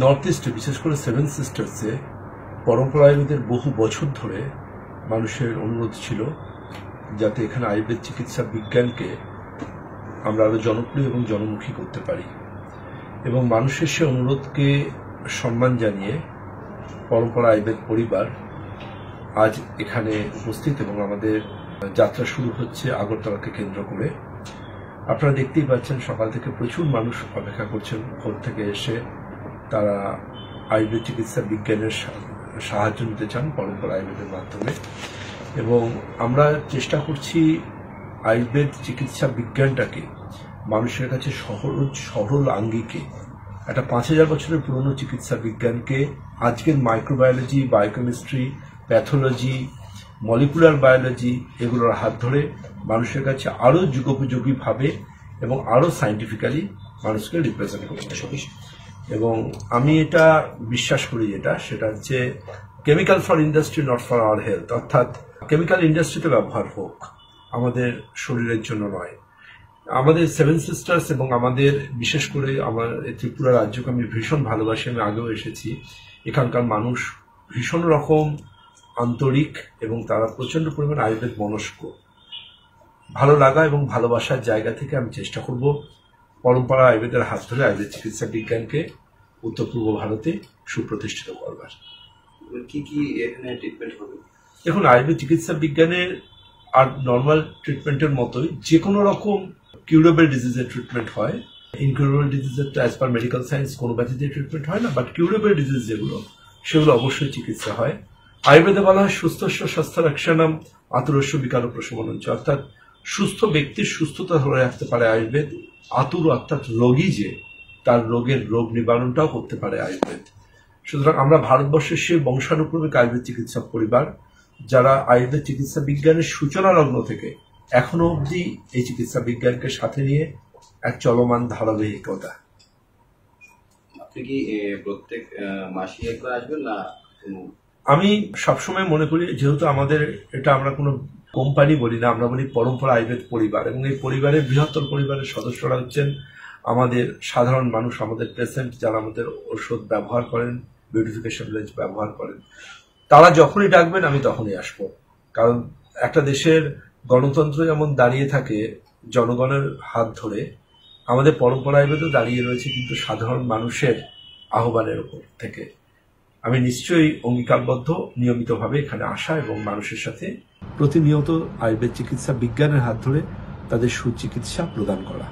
North ইস্টে বিশেষ করে সেভেন সিস্টার্সে পরম্পরা আয়ুর্বেদের বহু বছর ধরে মানুষের অনুরোধ ছিল যাতে এখানে আয়ুর্বেদ চিকিৎসা বিজ্ঞানকে আমরা আরো জনপ্রিয় এবং জনমুখী করতে পারি, এবং মানুষের সে অনুরোধকে সম্মান জানিয়ে পরম্পরা আয়ুর্বেদ পরিবার আজ এখানে উপস্থিত এবং আমাদের যাত্রা শুরু হচ্ছে আগরতলাকে কেন্দ্র করে। আপনারা দেখতেই পাচ্ছেন সকাল থেকে প্রচুর মানুষ অপেক্ষা করছেন ভোর থেকে এসে, তারা আয়ুর্বেদ চিকিৎসা বিজ্ঞানের সাহায্য নিতে চান পরম্পরা আয়ুর্বেদের মাধ্যমে। এবং আমরা চেষ্টা করছি আয়ুর্বেদ চিকিৎসা বিজ্ঞানটাকে মানুষের কাছে সরল আঙ্গিকে একটা 5000 বছরের পুরনো চিকিৎসা বিজ্ঞানকে আজকের microbiology, biochemistry, pathology, molecular biology এগুলোর হাত ধরে মানুষের কাছে আরো যুগোপযোগীভাবে এবং আরো সায়েন্টিফিক্যালি মানুষকে রিপ্রেজেন্ট করতে হবে। এবং আমি এটা বিশ্বাস করি, সেটা হচ্ছে chemical for industry not for our health, অর্থাৎ কেমিক্যাল ইন্ডাস্ট্রিতে ব্যবহার হোক, আমাদের শরীরের জন্য নয়। আমাদের সেভেন সিস্টার্স এবং আমাদের বিশেষ করে আমার ত্রিপুরা রাজ্যকে আমি ভীষণ ভালোবাসি, আমি আগেও এসেছি। এখানকার মানুষ ভীষণ রকম আন্তরিক এবং তারা প্রচন্ড পরিমাণ আয়ুর্বেদ মনস্ক। ভালো লাগা এবং ভালোবাসার জায়গা থেকে আমি চেষ্টা করব পরম্পরা আয়ুর্বেদের হাত ধরে আয়ুর্বেদ চিকিৎসা বিজ্ঞানকে উত্তর পূর্ব ভারতে সুপ্রতিষ্ঠিত করবার। কি কি এখানে ট্রিটমেন্ট হবে? দেখুন, আয়ুর্বেদ চিকিৎসা বিজ্ঞানের আর নর্মাল ট্রিটমেন্টের মতোই যে কোনো রকম কিউরেবল ডিজিজের ট্রিটমেন্ট হয়। ইনকিউরেবল ডিজিজের তো অ্যাজ পার মেডিকেল সায়েন্স কোনো ব্যাধিতে ট্রিটমেন্ট হয় না, বাট কিউরেবল ডিজিজ যেগুলো সেগুলো অবশ্যই চিকিৎসা হয়। আয়ুর্বেদে বলা হয় সুস্থস্য স্বাস্থ্য রক্ষণম আতুরস্য বিকার প্রশমনঞ্চ, অর্থাৎ সুস্থ ব্যক্তির সুস্থতা ধরে রাখতে পারে আয়ুর্বেদ। আতুর অর্থাৎ রোগী যে, তার রোগের রোগ নিবারণটাও করতে পারে আয়ুর্বেদ। সুতরাং আমরা ভারতবর্ষের সেই বংশানুক্রমিক আয়ুর্বেদ চিকিৎসক পরিবার যারা আয়ুর্বেদ চিকিৎসা বিজ্ঞানের সূচনা লগ্ন থেকে এখনো অবধি এই চিকিৎসা বিজ্ঞানকে সাথে নিয়ে এক চলমান ধারাবাহিকতা। আপনি কি প্রত্যেক মাসে একবার আসবেন না? আমি সবসময় মনে করি, যেহেতু আমাদের এটা আমরা কোনো কোম্পানি বলি না, আমরা বলি পরম্পরা আয়ুর্বেদ পরিবার, এবং এই পরিবারের বৃহত্তর পরিবারের সদস্যরা হচ্ছেন আমাদের সাধারণ মানুষ, আমাদের পেশেন্ট যারা আমাদের ওষুধ ব্যবহার করেন, বিউটিফিকেশন রেঞ্জ ব্যবহার করেন। তারা যখনই ডাকবেন আমি তখনই আসবো, কারণ একটা দেশের গণতন্ত্র যেমন দাঁড়িয়ে থাকে জনগণের হাত ধরে, আমাদের পরম্পরা আয়ুর্বেদও দাঁড়িয়ে রয়েছে কিন্তু সাধারণ মানুষের আহ্বানের উপর থেকে। আমি নিশ্চয়ই অঙ্গীকারবদ্ধ নিয়মিতভাবে এখানে আসা এবং মানুষের সাথে প্রতিনিয়ত আয়ুর্বেদ চিকিৎসা বিজ্ঞানের হাত ধরে তাদের সুচিকিৎসা প্রদান করা।